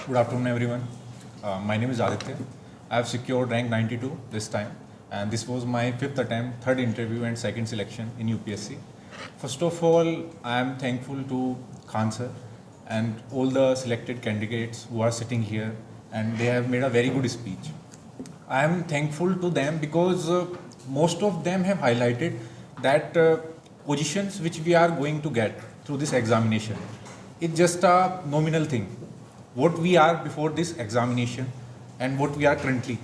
Good afternoon, everyone. My name is Aditya. I have secured rank 92 this time, and this was my fifth attempt, third interview, and second selection in UPSC. First of all, I am thankful to Khan sir and all the selected candidates who are sitting here, and they have made a very good speech. I am thankful to them because most of them have highlighted that positions which we are going to get through this examination, it's just a nominal thing. What we are before this examination and what we are currently,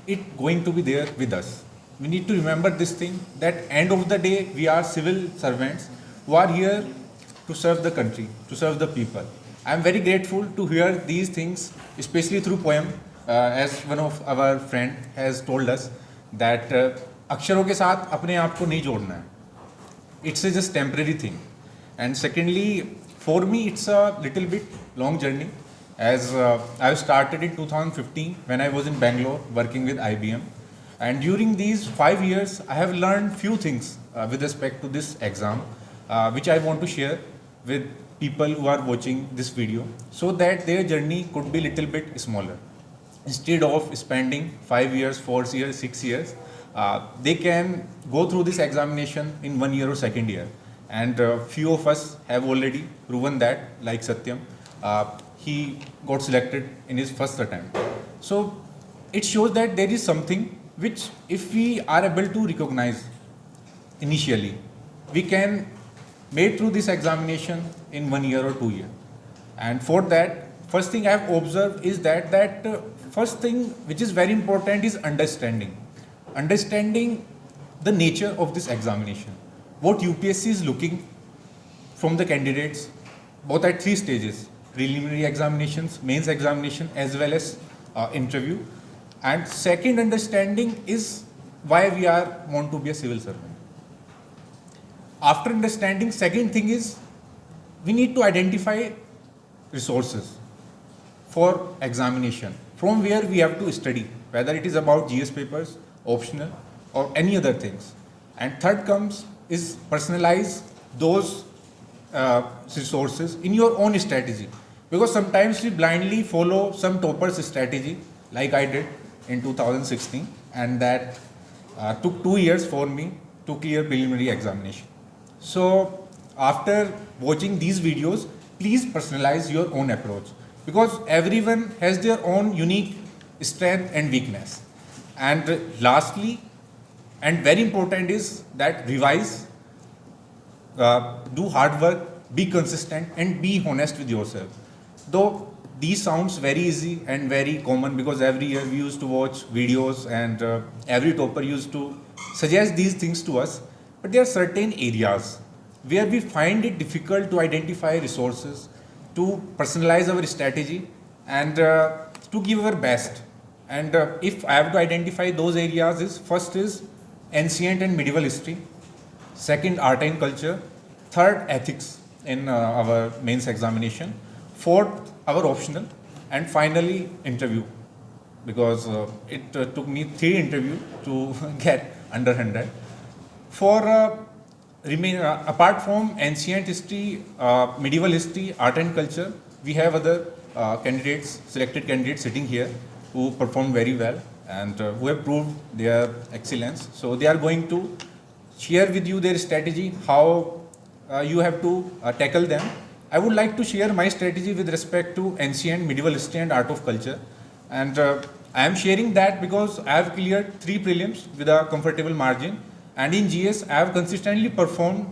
it going to be there with us. We need to remember this thing that end of the day we are civil servants who are here to serve the country, to serve the people. I am very grateful to hear these things, especially through poem, as one of our friend has told us that अक्षरों के साथ अपने आप को नहीं जोड़ना है. It's a just temporary thing. And secondly, for me, it's a little bit long journey as I started in 2015 when I was in Bangalore working with IBM. And during these 5 years, I have learned few things with respect to this exam, which I want to share with people who are watching this video so that their journey could be little bit smaller. Instead of spending 5 years, 4 years, 6 years, they can go through this examination in 1 year or second year. And few of us have already proven that, like Satyam. He got selected in his first attempt. So it shows that there is something which, if we are able to recognize initially, we can make through this examination in 1 year or 2 years. And for that, first thing I have observed is that first thing which is very important is understanding. Understanding the nature of this examination. What UPSC is looking from the candidates, both at 3 stages: preliminary examinations, mains examination, as well as interview. And second understanding is why we want to be a civil servant. After understanding, second thing is we need to identify resources for examination, from where we have to study, whether it is about GS papers, optional, or any other things. And third comes is personalize those resources in your own strategy. Because sometimes we blindly follow some topper's strategy, like I did in 2016, and that took 2 years for me to clear preliminary examination. So after watching these videos, please personalize your own approach, because everyone has their own unique strength and weakness. And lastly, and very important, is that revise, do hard work, be consistent, and be honest with yourself. Though these sounds very easy and very common, because every year we used to watch videos and every topper used to suggest these things to us, but there are certain areas where we find it difficult to identify resources, to personalize our strategy, and to give our best. And if I have to identify those areas, is first is ancient and medieval history, second art and culture, third ethics in our mains examination, fourth our optional, and finally interview, because it took me 3 interviews to get under 100. For apart from ancient history, medieval history, art and culture, we have other candidates, selected candidates sitting here who performed very well and who have proved their excellence. So they are going to share with you their strategy, how you have to tackle them. I would like to share my strategy with respect to ancient, medieval history and art of culture. And I am sharing that because I have cleared 3 prelims with a comfortable margin. And in GS, I have consistently performed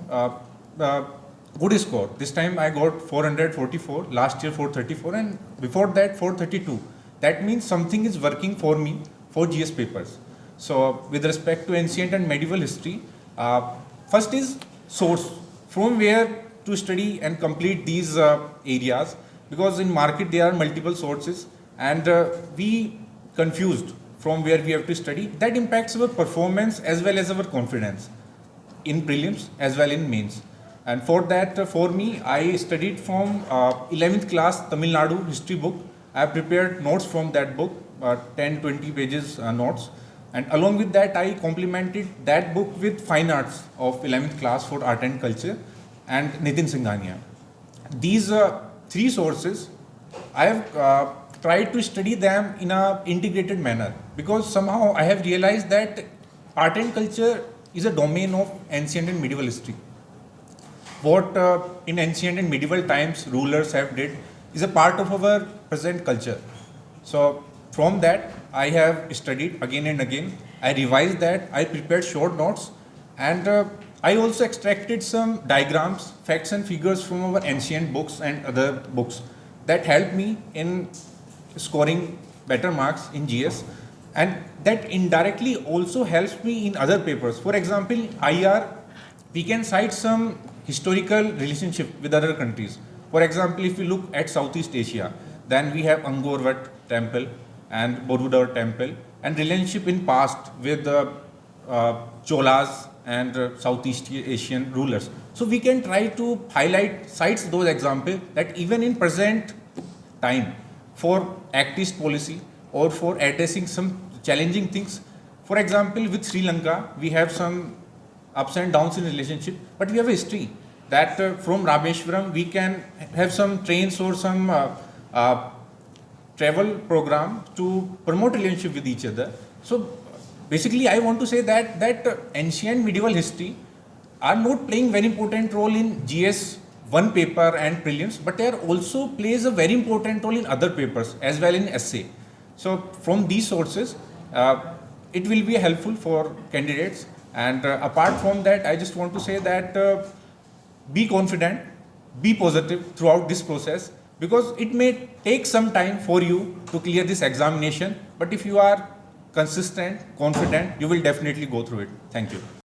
good score. This time I got 444, last year 434, and before that 432. That means something is working for me for GS papers. So with respect to ancient and medieval history, first is source, from where to study and complete these areas, because in market there are multiple sources and we confused from where we have to study. That impacts our performance as well as our confidence in prelims as well in mains. And for that, for me, I studied from 11th class Tamil Nadu history book. I have prepared notes from that book, 10-20 pages notes. And along with that, I complemented that book with fine arts of 11th class for art and culture and Nitin Singhania. These 3 sources I have tried to study them in a integrated manner, because somehow I have realized that art and culture is a domain of ancient and medieval history. What in ancient and medieval times rulers have did is a part of our present culture. So from that I have studied again and again. I revised that. I prepared short notes, and I also extracted some diagrams, facts and figures from our ancient books and other books that helped me in scoring better marks in GS, and that indirectly also helps me in other papers. For example, IR, we can cite some historical relationship with other countries. For example, if we look at Southeast Asia, then we have Angkor Wat temple and Borobudur temple, and relationship in past with the Cholas and Southeast Asian rulers. So we can try to highlight, cites those examples that even in present time for activist policy or for addressing some challenging things. For example, with Sri Lanka, we have some ups and downs in relationship, but we have a history that from Rameshwaram we can have some trains or some travel program to promote relationship with each other. So basically I want to say that ancient medieval history are not playing very important role in GS one paper and prelims, but they are also plays a very important role in other papers as well in essay. So from these sources, it will be helpful for candidates. And apart from that, I just want to say that be confident, be positive throughout this process, because it may take some time for you to clear this examination. But if you are consistent, confident, you will definitely go through it. Thank you.